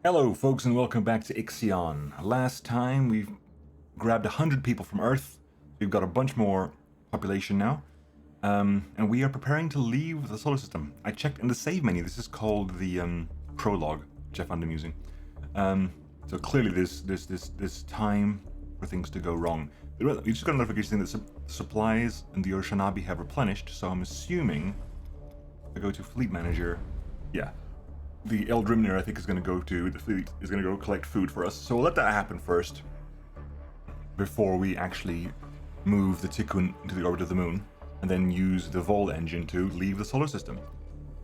Hello folks and welcome back to IXION. Last time we grabbed 100 people from Earth. We've got a bunch more population now. And we are preparing to leave the solar system. I checked in the save menu. This is called the prologue, which I found amusing. So clearly there's time for things to go wrong. We just got a notification that supplies and the Oshanabi have replenished, so I'm assuming I go to Fleet Manager. Yeah. The Eldrimner, I think, is going to go to the fleet, is going to go collect food for us. So we'll let that happen first before we actually move the Tiqqun into the orbit of the moon and then use the Vol engine to leave the solar system.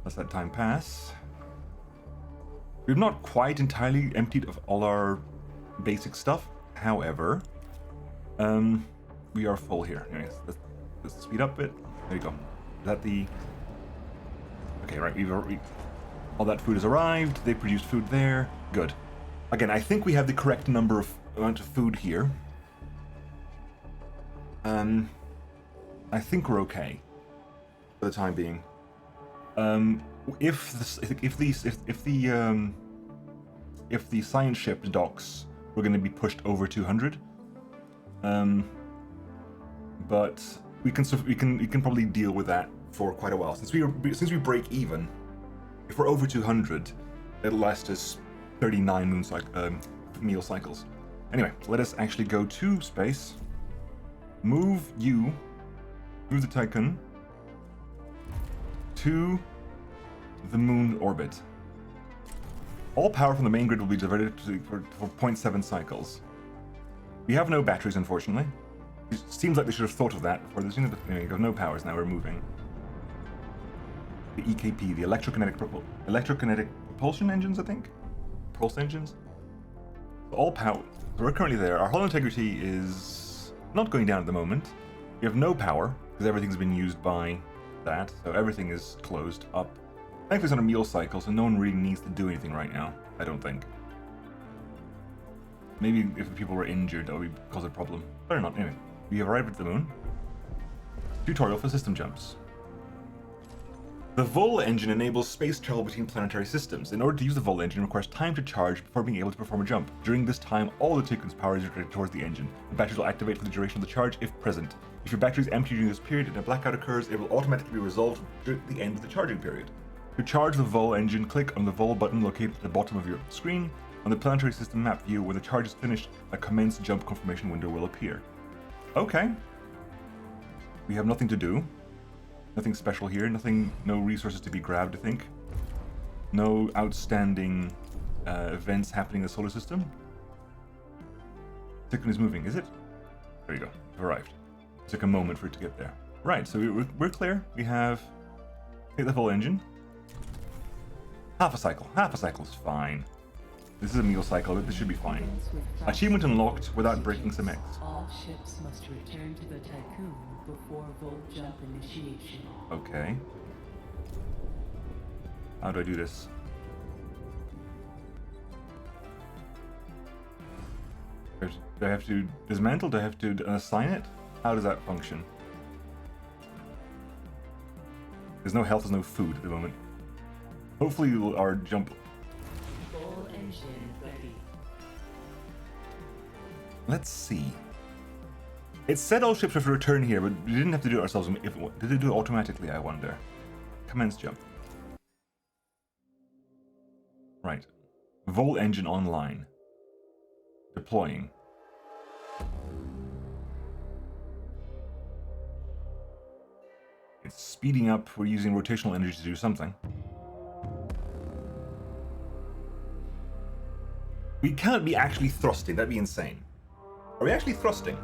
Let's let time pass. We've not quite entirely emptied of all our basic stuff. However, we are full here. Anyways, let's speed up a bit. There you go. Is that the... Okay, right, all that food has arrived. They produced food there. Good. Again, I think we have the correct amount of food here. I think we're okay for the time being. If the science ship docks, we're going to be pushed over 200. But we can probably deal with that for quite a while since we break even. If we're over 200, it'll last us 39 meal cycles. Anyway, let us actually go to space. Move the Tiqqun to the moon orbit. All power from the main grid will be diverted for 0.7 cycles. We have no batteries, unfortunately. It seems like they should have thought of that before. Anyway, we've got no powers now. We're moving. The EKP, the electrokinetic propulsion engines, I think? Pulse engines? So all power. So we're currently there. Our hull integrity is not going down at the moment. We have no power, because everything's been used by that, so everything is closed up. Thankfully it's on a meal cycle, so no one really needs to do anything right now, I don't think. Maybe if people were injured, that would cause a problem. Better not. Anyway, we have arrived at the moon. Tutorial for system jumps. The Vol engine enables space travel between planetary systems. In order to use the Vol engine, it requires time to charge before being able to perform a jump. During this time, all the Tiqqun's power is directed towards the engine. The batteries will activate for the duration of the charge if present. If your battery is empty during this period and a blackout occurs, it will automatically be resolved at the end of the charging period. To charge the Vol engine, click on the Vol button located at the bottom of your screen. On the planetary system map view, when the charge is finished, a commence jump confirmation window will appear. Okay. We have nothing to do. Nothing special here, no resources to be grabbed, I think. No outstanding events happening in the solar system. Tiqqun is moving, is it? There you go, we've arrived. It took a moment for it to get there. Right, so we're clear. We have hit the full engine. Half a cycle is fine. This is a meal cycle, but this should be fine. Achievement unlocked without breaking some eggs. All ships must return to the Tiqqun before Vol jump initiation. Okay. How do I do this? Do I have to dismantle? Do I have to assign it? How does that function? There's no health, there's no food at the moment. Hopefully our jump... Vol engine ready. Let's see. It said all ships have to return here, but we didn't have to do it ourselves. Did it do it automatically, I wonder? Commence jump. Right. Vol engine online. Deploying. It's speeding up. We're using rotational energy to do something. We can't be actually thrusting. That'd be insane. Are we actually thrusting?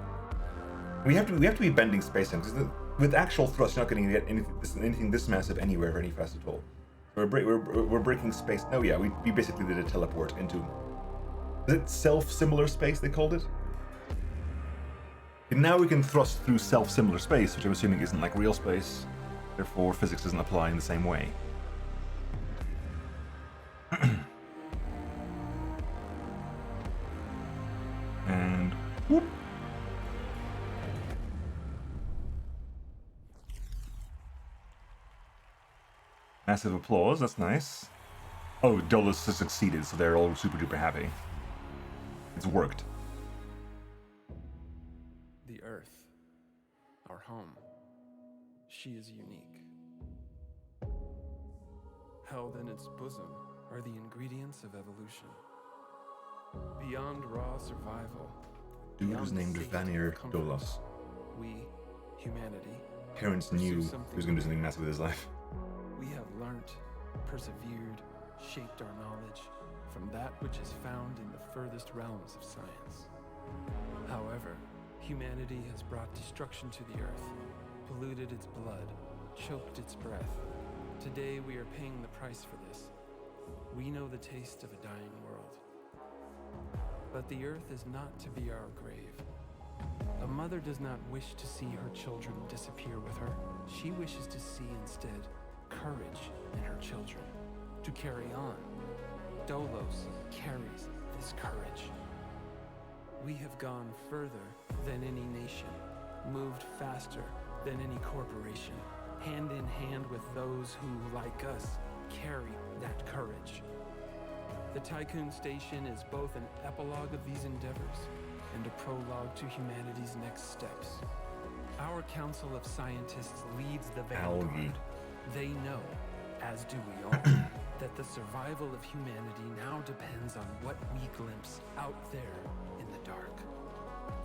We have to be bending space-time, because with actual thrust, you're not going to get anything this massive anywhere very fast at all. We're breaking space. Oh yeah, we basically did a teleport into... Is it self-similar space they called it? And now we can thrust through self-similar space, which I'm assuming isn't like real space. Therefore, physics doesn't apply in the same way. And whoop. Massive applause, that's nice. Oh, DOLOS has succeeded, so they're all super duper happy. It's worked. The Earth, our home, she is unique. Held in its bosom are the ingredients of evolution. Beyond raw survival, Dude beyond was the named safety Vanir of comfort, DOLOS. we, humanity, Parents pursue knew he something was going to do something massive with his life. We have learnt, persevered, shaped our knowledge from that which is found in the furthest realms of science. However, humanity has brought destruction to the earth, polluted its blood, choked its breath. Today we are paying the price for this. We know the taste of a dying world. But the earth is not to be our grave. A mother does not wish to see her children disappear with her. She wishes to see instead courage in her children, to carry on. DOLOS carries this courage. We have gone further than any nation, moved faster than any corporation, hand in hand with those who, like us, carry that courage. The Tiqqun station is both an epilogue of these endeavors and a prologue to humanity's next steps. Our Council of Scientists leads the vanguard. Algae. They know, as do we all, that the survival of humanity now depends on what we glimpse out there in the dark.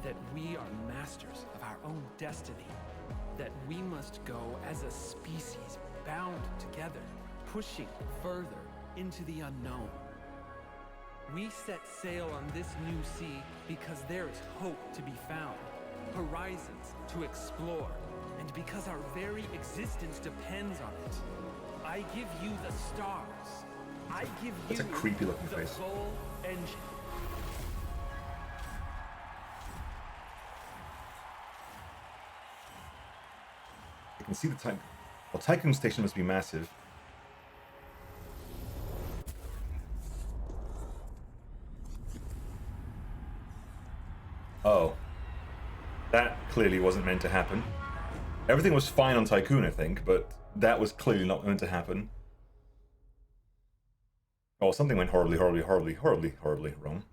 That we are masters of our own destiny. That we must go as a species bound together, pushing further into the unknown. We set sail on this new sea because there is hope to be found, horizons to explore, and because our very existence depends on it. I give you the stars. I give That's you a creepy looking the face. Soul Engine. You can see the Tiqqun. Well, Tiqqun station must be massive. Oh. That clearly wasn't meant to happen. Everything was fine on Tiqqun, I think, but that was clearly not meant to happen. Oh, something went horribly wrong.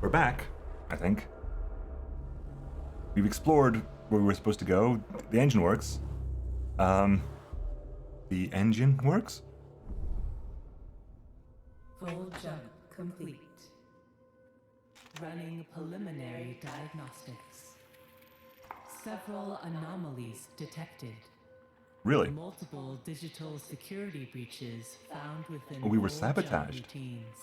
We're back, I think. We've explored where we were supposed to go. The engine works. The engine works? Full jump complete. Running preliminary diagnostics. Several anomalies detected. Really? Multiple digital security breaches found within Oh, we were full jump sabotaged. routines.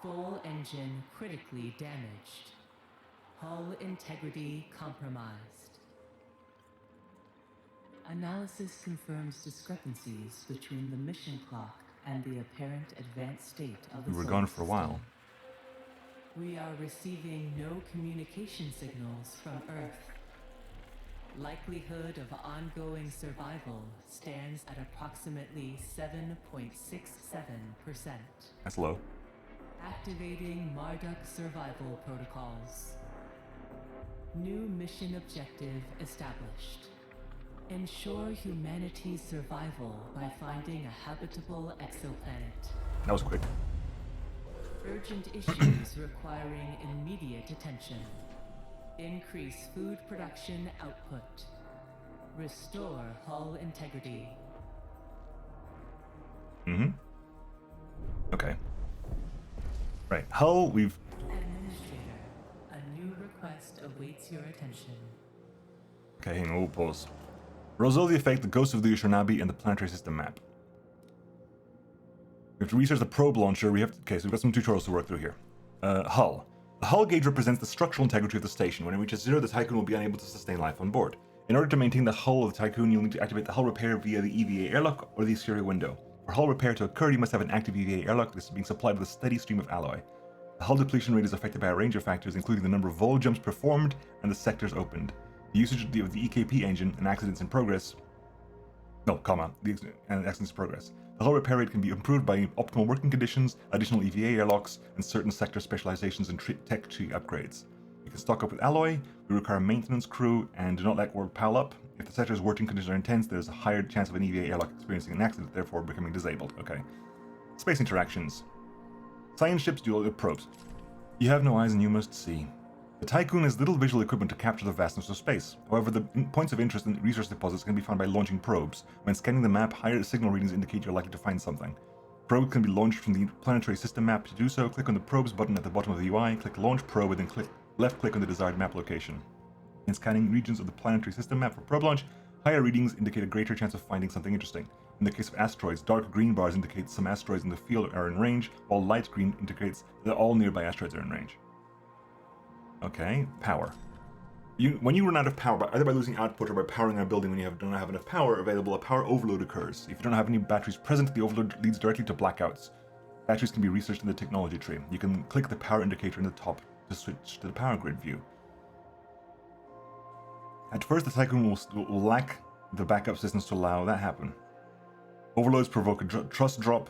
Full engine critically damaged. Hull integrity compromised. Analysis confirms discrepancies between the mission clock and the apparent advanced state of the We were solar gone for a while. system. We are receiving no communication signals from Earth. Likelihood of ongoing survival stands at approximately 7.67%. That's low. Activating Marduk survival protocols. New mission objective established. Ensure humanity's survival by finding a habitable exoplanet. That was quick. Urgent issues requiring immediate attention. Increase food production output. Restore hull integrity. Mm-hmm. Okay. Right. Hull, we've... Administrator, a new request awaits your attention. Okay, hang on, we'll pause. Resolve the effect, the ghost of the Ushernabi, and the planetary system map. We have to research the probe launcher. Okay, so we've got some tutorials to work through here. Hull. The hull gauge represents the structural integrity of the station. When it reaches 0, the Tiqqun will be unable to sustain life on board. In order to maintain the hull of the Tiqqun, you'll need to activate the hull repair via the EVA airlock or the exterior window. For hull repair to occur, you must have an active EVA airlock that is being supplied with a steady stream of alloy. The hull depletion rate is affected by a range of factors, including the number of vol jumps performed and the sectors opened. The usage of the EKP engine and accidents in progress. No, comma, and accidents in progress. The hull repair rate can be improved by optimal working conditions, additional EVA airlocks, and certain sector specializations and tech tree upgrades. You can stock up with alloy, we require a maintenance crew, and do not let work pile up. If the sector's working conditions are intense, there's a higher chance of an EVA airlock experiencing an accident, therefore becoming disabled. Okay. Space interactions. Science ships duel with probes. You have no eyes and you must see. The Tiqqun has little visual equipment to capture the vastness of space. However, the points of interest in resource deposits can be found by launching probes. When scanning the map, higher signal readings indicate you're likely to find something. Probe can be launched from the planetary system map. To do so, click on the probes button at the bottom of the UI, click launch probe, and then left click on the desired map location. In scanning regions of the planetary system map for probe launch, higher readings indicate a greater chance of finding something interesting. In the case of asteroids, dark green bars indicate some asteroids in the field are in range, while light green indicates that all nearby asteroids are in range. Okay, power. When you run out of power, either by losing output or by powering a building when you don't have enough power available, a power overload occurs. If you don't have any batteries present, the overload leads directly to blackouts. Batteries can be researched in the technology tree. You can click the power indicator in the top to switch to the power grid view. At first, the Tiqqun will lack the backup systems to allow that happen. Overloads provoke a trust drop.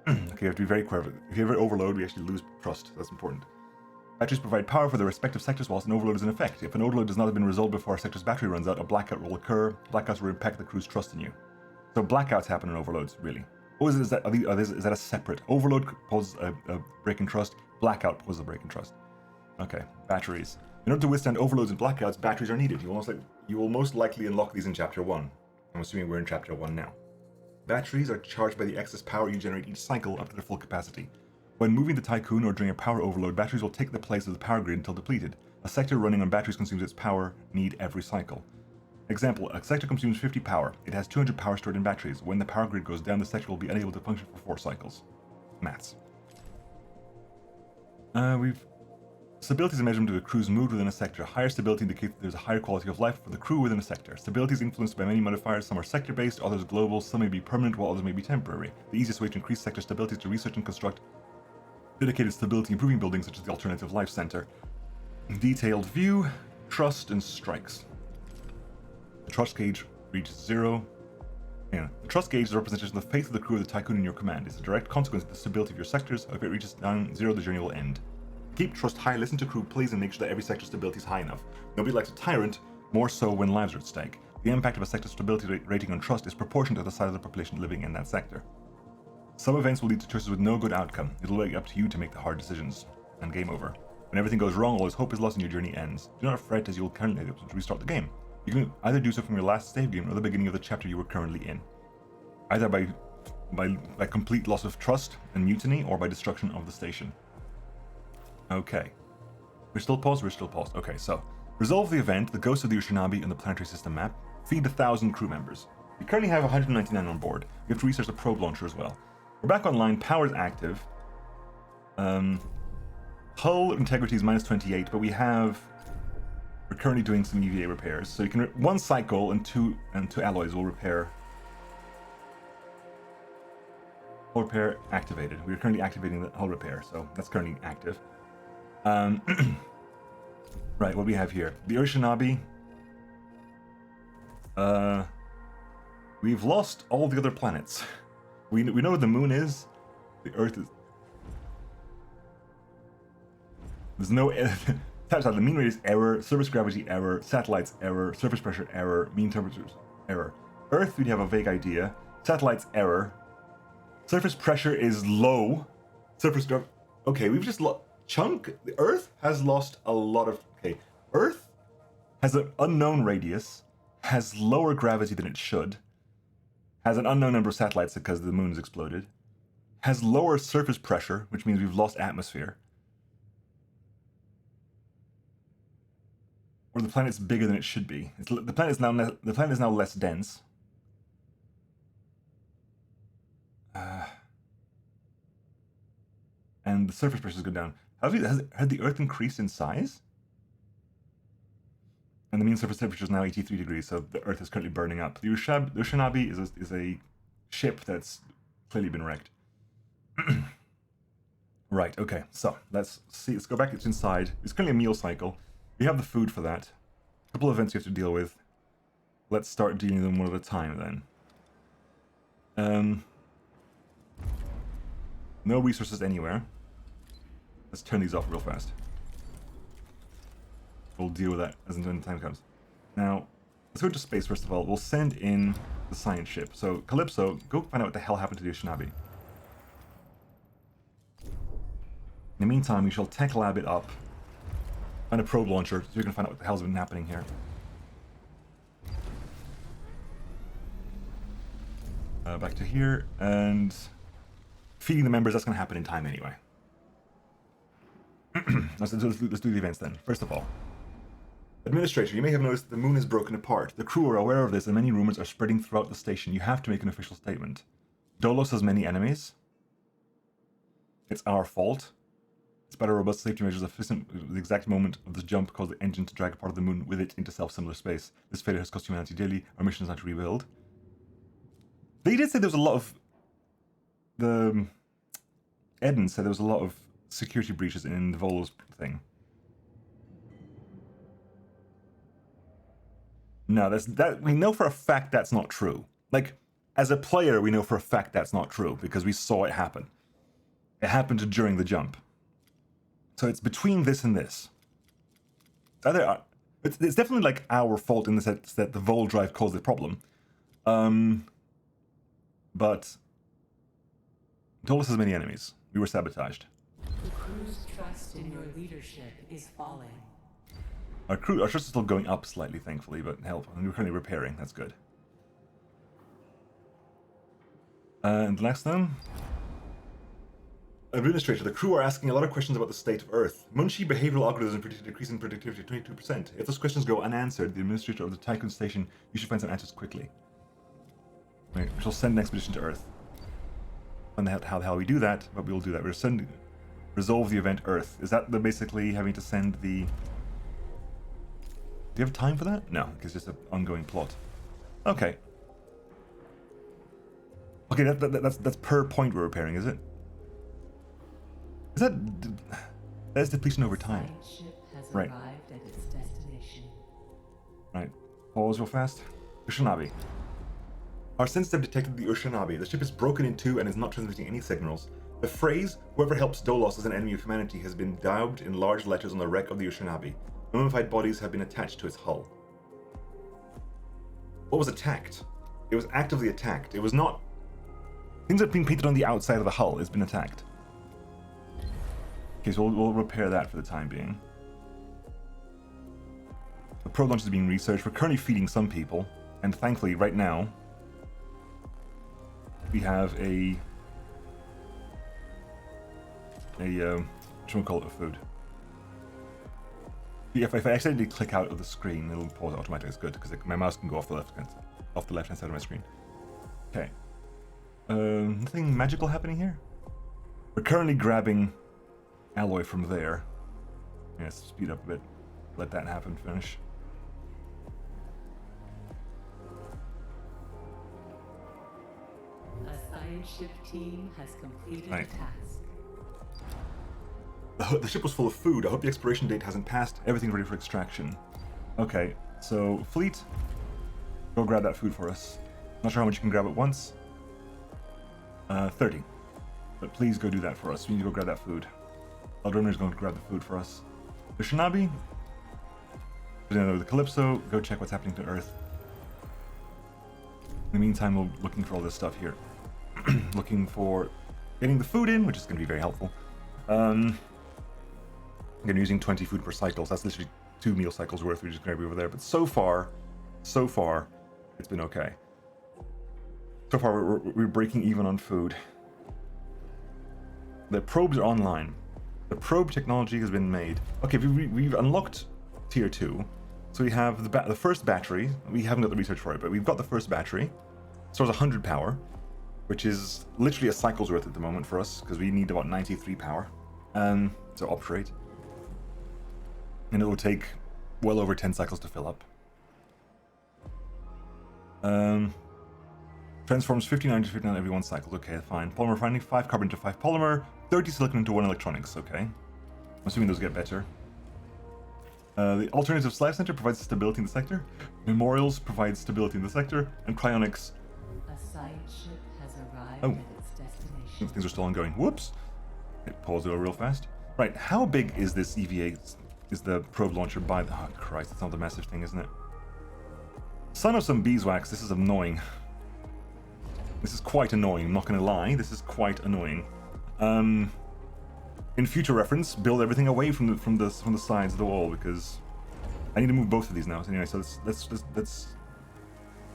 Okay, you have to be very clever. If you have an overload, we actually lose trust. That's important. Batteries provide power for the respective sectors whilst an overload is in effect. If an overload does not have been resolved before a sector's battery runs out, a blackout will occur. Blackouts will impact the crew's trust in you. So blackouts happen in overloads, really. Or is that a separate? Overload poses a break in trust. Blackout poses a break in trust. Okay, batteries. In order to withstand overloads and blackouts, batteries are needed. You will most likely unlock these in Chapter 1. I'm assuming we're in Chapter 1 now. Batteries are charged by the excess power you generate each cycle up to their full capacity. When moving the Tiqqun or during a power overload, batteries will take the place of the power grid until depleted. A sector running on batteries consumes its power need every cycle. Example, a sector consumes 50 power. It has 200 power stored in batteries. When the power grid goes down, the sector will be unable to function for 4 cycles. Maths. Stability is a measurement of the crew's mood within a sector. Higher stability indicates that there's a higher quality of life for the crew within a sector. Stability is influenced by many modifiers. Some are sector-based, others global, some may be permanent, while others may be temporary. The easiest way to increase sector stability is to research and construct dedicated stability improving buildings such as the Alternative Life Center. Detailed view, trust, and strikes. The trust gauge reaches 0. The trust gauge is a representation of the faith of the crew of the Tiqqun in your command. It's a direct consequence of the stability of your sectors. If it reaches down 0, the journey will end. Keep trust high, listen to crew pleas, and make sure that every sector's stability is high enough. Nobody likes a tyrant, more so when lives are at stake. The impact of a sector's stability rating on trust is proportional to the size of the population living in that sector. Some events will lead to choices with no good outcome. It'll be up to you to make the hard decisions. And game over. When everything goes wrong, all his hope is lost and your journey ends. Do not fret, as you will currently be able to restart the game. You can either do so from your last save game or the beginning of the chapter you were currently in. Either by complete loss of trust and mutiny, or by destruction of the station. Okay. We're still paused? We're still paused. Okay, so. Resolve the event, the ghost of the Ushinabi on the planetary system map. Feed 1,000 crew members. We currently have 199 on board. We have to research the probe launcher as well. We're back online. Power is active. Hull integrity is minus 28, but we're currently doing some EVA repairs. So you can, one cycle and two alloys will repair. Hull repair activated. We're currently activating the hull repair, so that's currently active. Right, what do we have here? The Ushinabi. We've lost all the other planets. We know what the moon is. The Earth is. There's no. The mean rate is error, surface gravity error, satellites error, surface pressure error, mean temperatures error. Earth, we'd have a vague idea. Satellites error. Surface pressure is low. Surface. Okay, we've just lost. The Earth has lost a lot of. Okay, Earth has an unknown radius, has lower gravity than it should, has an unknown number of satellites because the moon's exploded, has lower surface pressure, which means we've lost atmosphere, or the planet's bigger than it should be. The planet is now less dense. And the surface pressures go down. Has the Earth increased in size? And the mean surface temperature is now 83 degrees, so the Earth is currently burning up. The Ushinabi is a ship that's clearly been wrecked. Right, okay, so let's see. Let's go back. It's inside. It's currently a meal cycle. We have the food for that. A couple of events you have to deal with. Let's start dealing with them one at a time then. No resources anywhere. Let's turn these off real fast. We'll deal with that as and when the time comes. Now, Let's go to space first of all. We'll send in the science ship. So, Calypso, go find out what the hell happened to the Shinabi. In the meantime, we shall tech lab it up. Find a probe launcher so we can find out what the hell's been happening here. Back to here, and feeding the members, that's going to happen in time anyway. let's do the events then. First of all, Administrator, you may have noticed that the moon is broken apart. The crew are aware of this, and many rumors are spreading throughout the station. You have to make an official statement. Dolos has many enemies. It's our fault. Despite our robust safety measures, the exact moment of the jump caused the engine to drag a part of the moon with it into self-similar space. This failure has cost humanity dearly. Our mission is now to rebuild. They did say there was a lot of... Eden said there was a lot of security breaches in the Volos thing. No, that we know for a fact that's not true. Like, as a player, we know for a fact that's not true, because we saw it happen. It happened during the jump. So it's between this and this. It's definitely like our fault in the sense that the Vol drive caused the problem. But Dolos has many enemies. We were sabotaged. The crew's trust in your leadership is falling. Our trust is still going up slightly, thankfully, but help. We're currently repairing. That's good. And next then. Administrator, the crew are asking a lot of questions about the state of Earth. Munshi behavioral algorithm predicted a decrease in productivity of 22%. If those questions go unanswered, the administrator of the Tiqqun station, you should find some answers quickly. Right, we shall send an expedition to Earth. And how the hell we do that, but we will do that. We'll resolve the event Earth. Is that basically having to send the... Do you have time for that? No, it's just an ongoing plot. Okay. Okay, that's per point we're repairing, is it? Is that's depletion over time? Science ship has Right. arrived at its destination. Right. Pause real fast. Ushinabi. Our sensors have detected the Ushinabi. The ship is broken in two and is not transmitting any signals. The phrase, "Whoever helps Dolos is an enemy of humanity," has been daubed in large letters on the wreck of the Ushinabi. Mummified bodies have been attached to its hull. What was attacked? It was actively attacked. It was not... Things that have been painted on the outside of the hull has been attacked. Okay, so we'll repair that for the time being. The probe launch is being researched. We're currently feeding some people, and thankfully, right now, we have a whatchamacallit of food. Yeah, if I accidentally click out of the screen, it'll pause automatically. It's good because my mouse can go off the left-hand side of my screen. Okay. Nothing magical happening here. We're currently grabbing alloy from there. Yeah, speed up a bit. Let that happen. Finish. A science ship team has completed Right. a task. The ship was full of food. I hope the expiration date hasn't passed. Everything's ready for extraction. Okay, so fleet, go grab that food for us. Not sure how much you can grab at once. 30. But please go do that for us. We need to go grab that food. Eldrunner's going to grab the food for us. The Shinabi, the Calypso, go check what's happening to Earth. In the meantime, we're looking for all this stuff here. Looking for getting the food in, which is going to be very helpful. Again, using 20 food per cycle, so that's literally 2 meal cycles worth. We're just going to be over there. But so far, it's been okay. So far, we're breaking even on food. The probes are online. The probe technology has been made. Okay, we've unlocked tier 2. So we have the first battery. We haven't got the research for it, but we've got the first battery. Stores 100 power, which is literally a cycle's worth at the moment for us, because we need about 93 power. So operate. And it will take well over 10 cycles to fill up. Transforms 59 to 59 every 1 cycle. Okay, fine. Polymer refining, 5 carbon to 5 polymer, 30 silicon into 1 electronics. Okay. I'm assuming those get better. The alternative Slav Center provides stability in the sector. Memorials provides stability in the sector. And cryonics... A science ship has arrived Oh. at its destination. Things are still ongoing. Whoops. Okay, pause it real fast. Right, how big is this EVA? Is the probe launcher by the... Oh, Christ, it's not the massive thing, isn't it? Son of some beeswax, this is annoying. This is quite annoying, I'm not gonna lie, this is quite annoying. In future reference, build everything away from the sides of the wall, because I need to move both of these now. So anyway, so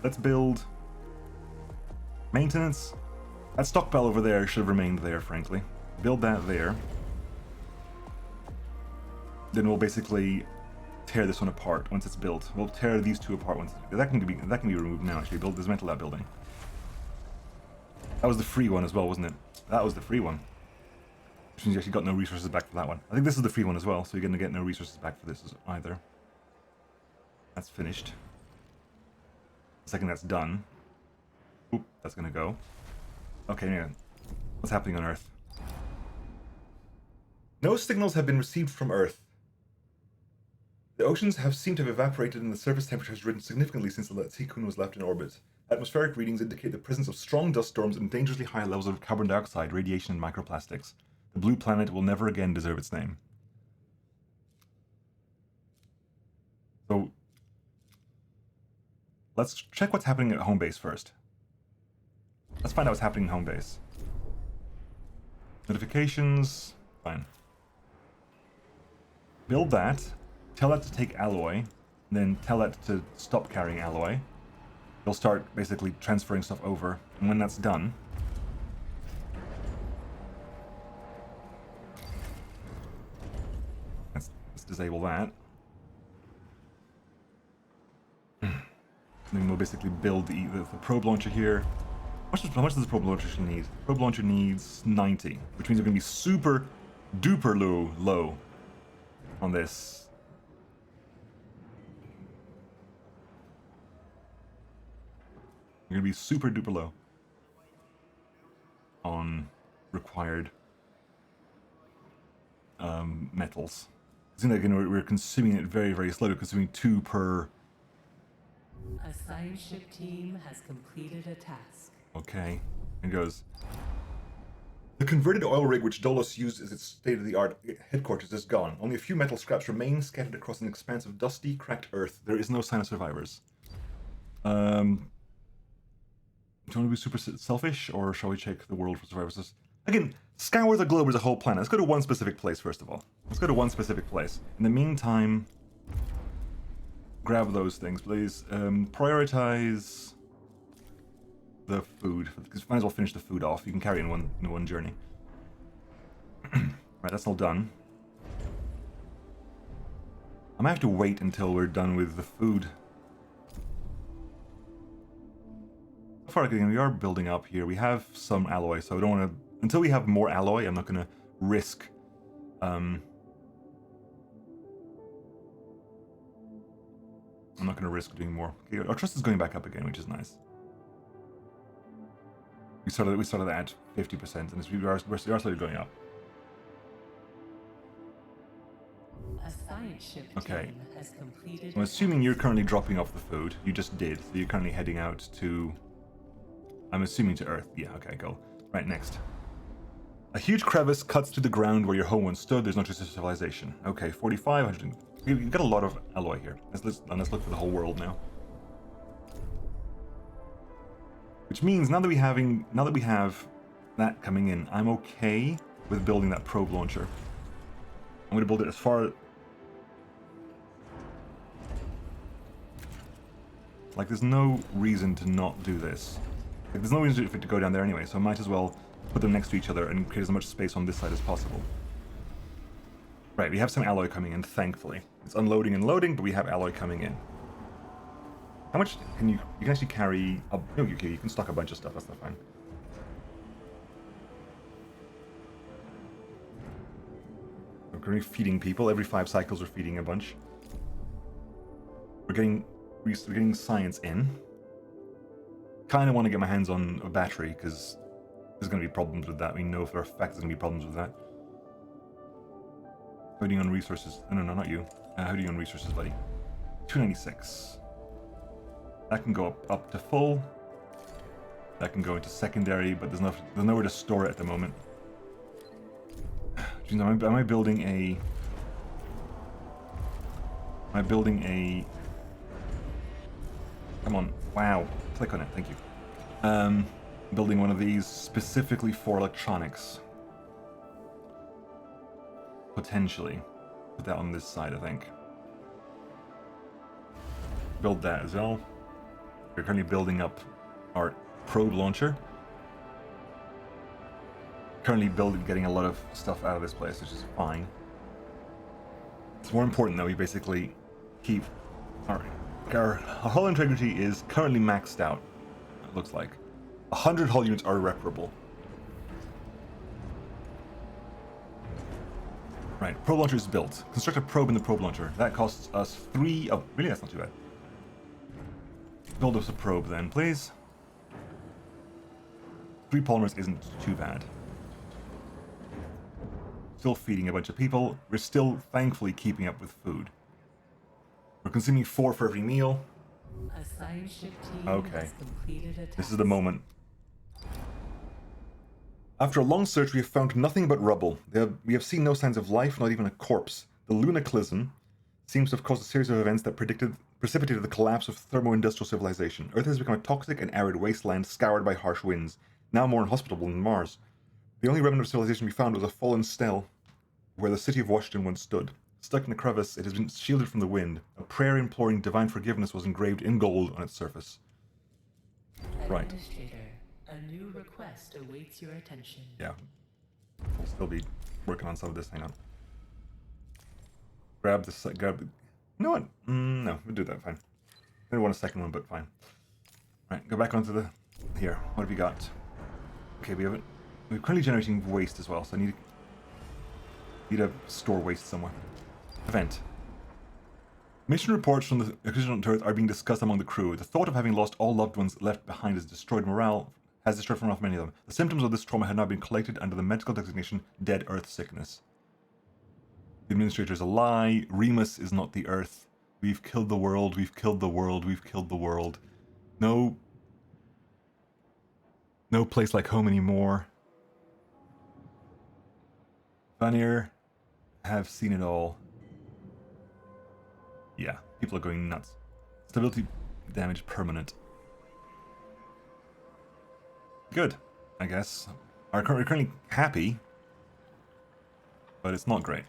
let's build maintenance. That stockpile over there should have remained there, frankly. Build that there. Then we'll basically tear this one apart once it's built. We'll tear these two apart once that can be removed now. Actually, dismantle that building. That was the free one as well, wasn't it? That was the free one. Which means you actually got no resources back for that one. I think this is the free one as well, so you're gonna get no resources back for this either. That's finished. The second that's done. Oop, that's gonna go. Okay, yeah. What's happening on Earth? No signals have been received from Earth. The oceans have seemed to have evaporated and the surface temperature has risen significantly since the Tiqqun was left in orbit. Atmospheric readings indicate the presence of strong dust storms and dangerously high levels of carbon dioxide, radiation, and microplastics. The blue planet will never again deserve its name. So, let's check what's happening at home base first. Let's find out what's happening in home base. Notifications, fine. Build that, tell that to take alloy, and then tell that to stop carrying alloy. You'll start basically transferring stuff over, and when that's done, let's disable that. Then we'll basically build the probe launcher here. How much does the probe launcher need? The probe launcher needs 90, which means we're going to be super duper low on this. We're going to be super duper low on required metals. It seems like we're consuming it very, very slowly. We're consuming 2 per... A science ship team has completed a task. Okay. It goes. The converted oil rig which DOLOS used as its state-of-the-art headquarters is gone. Only a few metal scraps remain scattered across an expanse of dusty, cracked earth. There is no sign of survivors. Do you want to be super selfish, or shall we check the world for survivors? Again, scour the globe as a whole planet. Let's go to one specific place, first of all. Let's go to one specific place. In the meantime, grab those things, please. Prioritize the food. Might as well finish the food off. You can carry it in one journey. Right, that's all done. I might have to wait until we're done with the food. So far, we are building up here. We have some alloy, so I don't want to... Until we have more alloy, I'm not going to risk... I'm not going to risk doing more. Okay, our trust is going back up again, which is nice. We started at 50%, and we are slowly going up. A science ship Okay. team has completed. I'm assuming you're currently dropping off the food. You just did, so you're currently heading out to... I'm assuming to Earth. Yeah, okay, go. Right, next. A huge crevice cuts through the ground where your home once stood. There's no trace of civilization. Okay, 45, 100... You've got a lot of alloy here. Let's look for the whole world now. Which means now that we have that coming in, I'm okay with building that probe launcher. I'm going to build it as far... Like, there's no reason to not do this. Like, there's no reason for it to go down there anyway, so I might as well put them next to each other and create as much space on this side as possible. Right, we have some alloy coming in, thankfully. It's unloading and loading, but we have alloy coming in. How much can you... You can actually carry... No, you can stock a bunch of stuff, that's not fine. We're currently feeding people. Every 5 cycles we're feeding a bunch. We're getting science in. Kind of want to get my hands on a battery, because there's going to be problems with that. We know for a fact there's going to be problems with that. How do you on resources? No, not you. How do you on resources, buddy? 296. That can go up to full. That can go into secondary, but there's nowhere to store it at the moment. Jeez, am I building a... Am I building a... Come on. Wow. Click on it. Thank you. Building one of these specifically for electronics. Potentially. Put that on this side, I think. Build that as well. We're currently building up our probe launcher. Currently getting a lot of stuff out of this place, which is fine. It's more important that we basically keep our hull integrity is currently maxed out. It looks like 100 hull units are irreparable. Right, probe launcher is built. Construct a probe in the probe launcher. That costs us 3. Oh, really? That's not too bad. Build us a probe then, please. 3 polymers isn't too bad. Still feeding a bunch of people. We're still thankfully keeping up with food. We're consuming 4 for every meal. A science ship team Okay. has completed a This is the moment. After a long search, we have found nothing but rubble. We have seen no signs of life, not even a corpse. The lunaclism seems to have caused a series of events that precipitated the collapse of thermo-industrial civilization. Earth has become a toxic and arid wasteland scoured by harsh winds, now more inhospitable than Mars. The only remnant of civilization we found was a fallen stele where the city of Washington once stood. Stuck in a crevice, it has been shielded from the wind. A prayer imploring divine forgiveness was engraved in gold on its surface. Right. Administrator, a new request awaits your attention. Yeah. We'll still be working on some of this. Hang on. Grab this. You know what? No, we'll do that. Fine. I didn't want a second one, but fine. Right, go back onto the. Here. What have we got? Okay, we have it. We're currently generating waste as well, so I need to store waste somewhere. Event. Mission reports from the ecosystem turret are being discussed among the crew. The thought of having lost all loved ones left behind has destroyed morale for many of them. The symptoms of this trauma had now been collected under the medical designation Dead Earth Sickness. The administrator is a lie. Remus is not the Earth. We've killed the world. We've killed the world. We've killed the world. No place like home anymore. Vanir have seen it all. Yeah, people are going nuts. Stability damage permanent. Good, I guess. We're currently happy, but it's not great.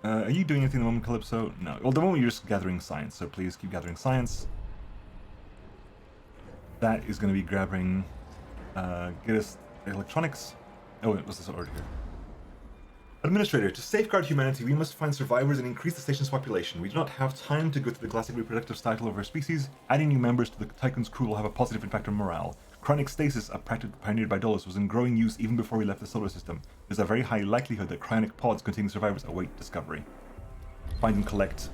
Are you doing anything at the moment, Calypso? No. Well, at the moment you're just gathering science, so please keep gathering science. That is going to be grabbing... get us electronics. Oh, what's this order here? Administrator, to safeguard humanity, we must find survivors and increase the station's population. We do not have time to go through the classic reproductive cycle of our species. Adding new members to the Tiqqun's crew will have a positive impact on morale. Chronic stasis, a practice pioneered by DOLOS, was in growing use even before we left the solar system. There's a very high likelihood that cryonic pods containing survivors await discovery. Find and collect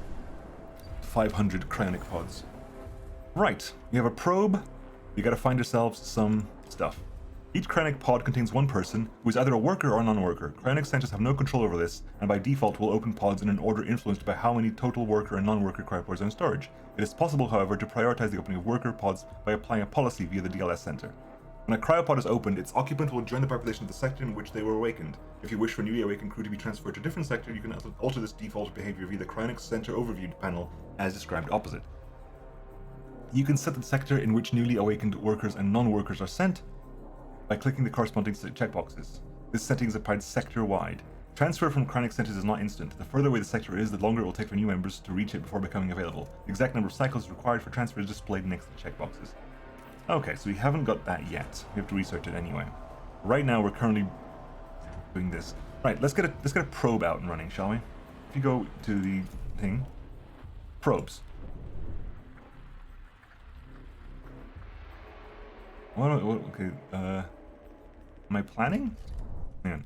500 cryonic pods. Right, we have a probe. We gotta find ourselves some stuff. Each cryonic pod contains one person, who is either a worker or a non-worker. Cryonic scientists have no control over this, and by default will open pods in an order influenced by how many total worker and non-worker cryopods are in storage. It is possible, however, to prioritize the opening of worker pods by applying a policy via the DLS Center. When a cryopod is opened, its occupant will join the population of the sector in which they were awakened. If you wish for a newly awakened crew to be transferred to a different sector, you can alter this default behavior via the Cryonic Center Overview panel, as described opposite. You can set the sector in which newly awakened workers and non-workers are sent by clicking the corresponding checkboxes. This setting is applied sector-wide. Transfer from cryonic centers is not instant. The further away the sector is, the longer it will take for new members to reach it before becoming available. The exact number of cycles required for transfer is displayed next to the checkboxes. Okay, so we haven't got that yet. We have to research it anyway. Right now, we're currently doing this. Right, let's get a probe out and running, shall we? If you go to the thing, probes. Okay, am I planning? Man,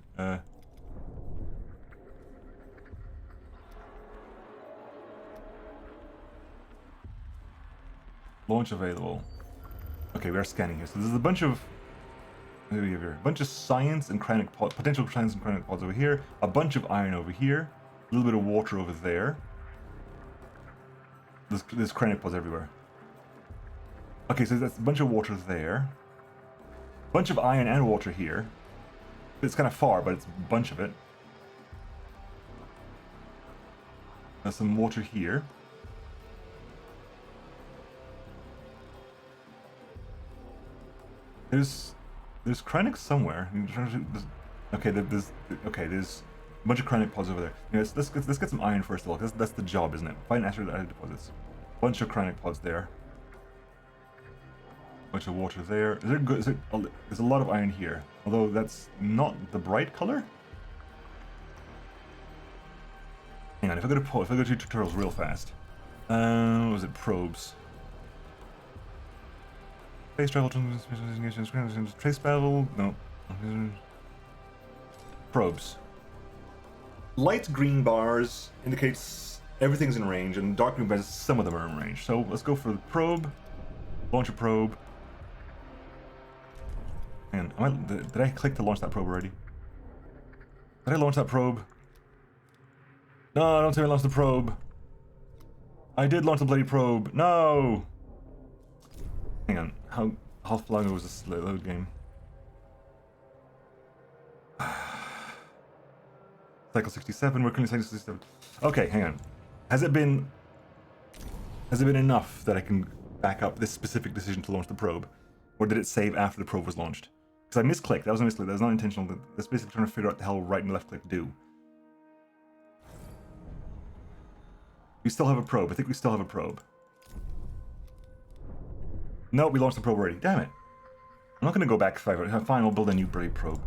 launch available. Okay, we are scanning here. So there's a bunch of... What do we have here? A bunch of science and cryonic pods, potential science and cryonic pods over here. A bunch of iron over here. A little bit of water over there. There's cryonic pods everywhere. Okay, so that's a bunch of water there. A bunch of iron and water here. It's kind of far, but it's a bunch of it. There's some water here. There's cryonics somewhere. Okay, there's a bunch of cryonic pods over there. Let's get some iron first of all, because that's the job, isn't it? Find asteroid deposits. Bunch of cryonic pods there. Bunch of water there. There's a lot of iron here, although that's not the bright color. Hang on, if I go to tutorials real fast. What was it? Probes. Space travel, trace battle. No. Probes. Light green bars indicates everything's in range, and dark green bars, some of them are in range. So let's go for the probe. Launch a probe. Hang on, did I click to launch that probe already? Did I launch that probe? No, don't tell me I launched the probe. I did launch the bloody probe. No! Hang on, how long was this load game? Cycle 67, we're currently cycle 67. Okay, hang on. Has it been enough that I can back up this specific decision to launch the probe? Or did it save after the probe was launched? Because I misclicked, that was a misclick, that was not intentional. That's basically trying to figure out what the hell right and left click do. We still have a probe, I think we still have a probe. No, we launched the probe already, damn it. I'm not going to go back 5 hours, fine, we'll build a new bloody probe.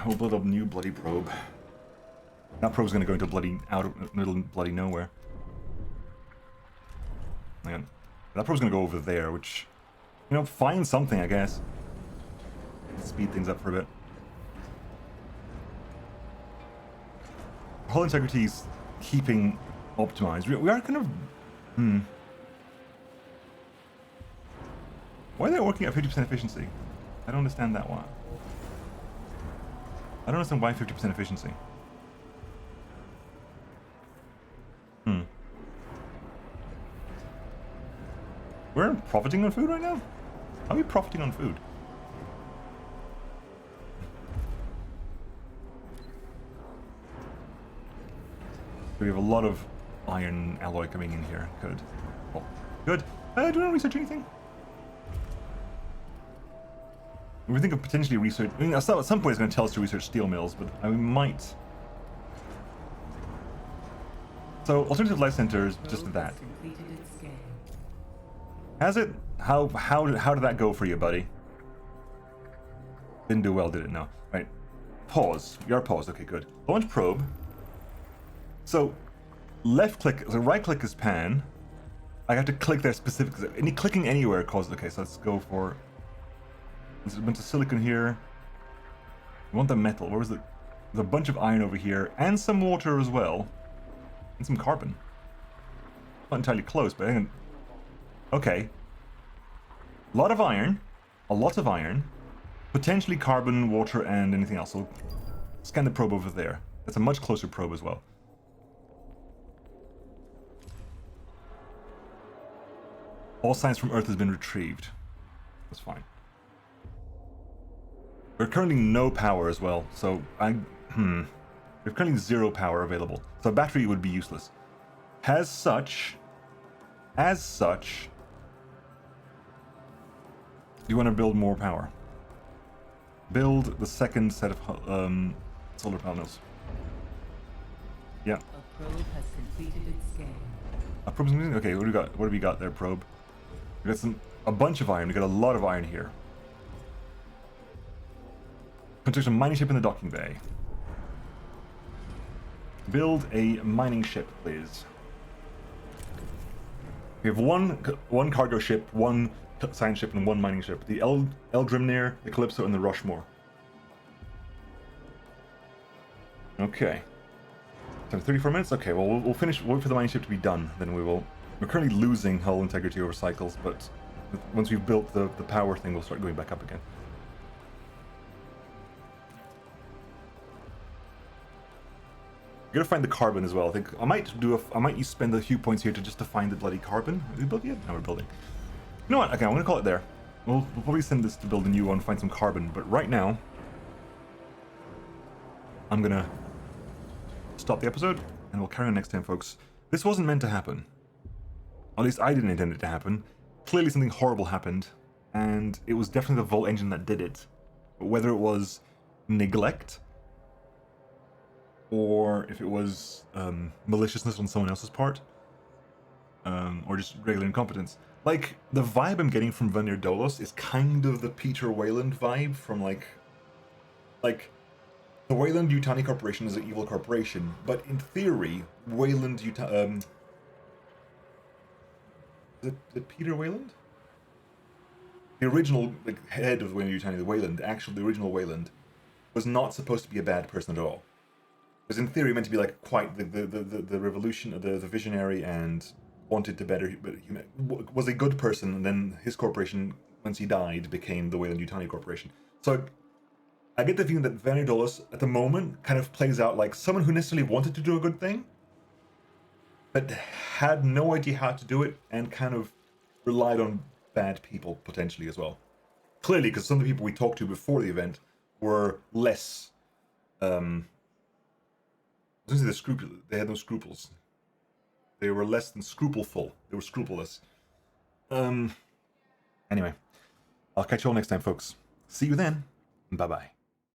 We'll build a new bloody probe. That probe's gonna go into middle bloody nowhere. Hang on. That probe's gonna go over there, which, find something, I guess. Speed things up for a bit. Hull integrity's keeping optimized. We are kind of... Why are they working at 50% efficiency? I don't understand that one. I don't understand why 50% efficiency. We're profiting on food right now? Are we profiting on food? We have a lot of iron alloy coming in here. Good. Oh, good. Do you want to research anything? We think of potentially research. I mean, at some point it's going to tell us to research steel mills, but we might. So, alternative life center is just that. Has it? How did that go for you, buddy? Didn't do well, did it? No. Right. Pause. You are paused. Okay, good. Launch probe. So, left click. So right click is pan. I have to click there specifically. Any clicking anywhere causes. Okay, so let's go for. There's a bunch of silicon here. We want the metal. Where was it? There's a bunch of iron over here, and some water as well, and some carbon. Not entirely close, but I think. Okay. A lot of iron. A lot of iron. Potentially carbon, water, and anything else. So scan the probe over there. That's a much closer probe as well. All science from Earth has been retrieved. That's fine. We're currently no power as well, so we have currently 0 power available. So a battery would be useless. As such, do you want to build more power? Build the second set of solar panels. Yeah. A probe has completed its scan. A probe's okay. What do we got? What do we got there, probe? We got a bunch of iron. We got a lot of iron here. Construct a mining ship in the docking bay. Build a mining ship, please. We have one cargo ship, one science ship, and one mining ship. The Eldrimnir, the Calypso, and the Rushmore. Okay. So 34 minutes? Okay, well, we'll finish, wait for the mining ship to be done, then we will. We're currently losing hull integrity over cycles, but once we've built the power thing, we'll start going back up again. Gotta find the carbon as well. I think I might spend a few points here to find the bloody carbon. Are we built yet? No, we're building. You know what? Okay, I'm gonna call it there. We'll probably send this to build a new one, find some carbon. But right now, I'm gonna stop the episode, and we'll carry on next time, folks. This wasn't meant to happen. At least I didn't intend it to happen. Clearly something horrible happened, and it was definitely the Volt engine that did it. But whether it was neglect, or if it was maliciousness on someone else's part, or just regular incompetence. Like, the vibe I'm getting from Vanir Dolos is kind of the Peter Wayland vibe from, like, the Wayland Yutani Corporation is an evil corporation, but in theory, Wayland Yutani, is it Peter Wayland? The original, like, head of Wayland Yutani, the Wayland, actually the original Wayland, was not supposed to be a bad person at all. Was in theory meant to be like quite the revolution, the visionary, and wanted to better, but was a good person, and then his corporation, once he died, became the Wayland Yutani Corporation. So I get the feeling that Vanir Dolos, at the moment, kind of plays out like someone who necessarily wanted to do a good thing, but had no idea how to do it, and kind of relied on bad people, potentially, as well. Clearly, because some of the people we talked to before the event were less, I was going to say they had no scruples. They were less than scrupuleful. They were scrupulous. Anyway, I'll catch you all next time, folks. See you then. Bye-bye.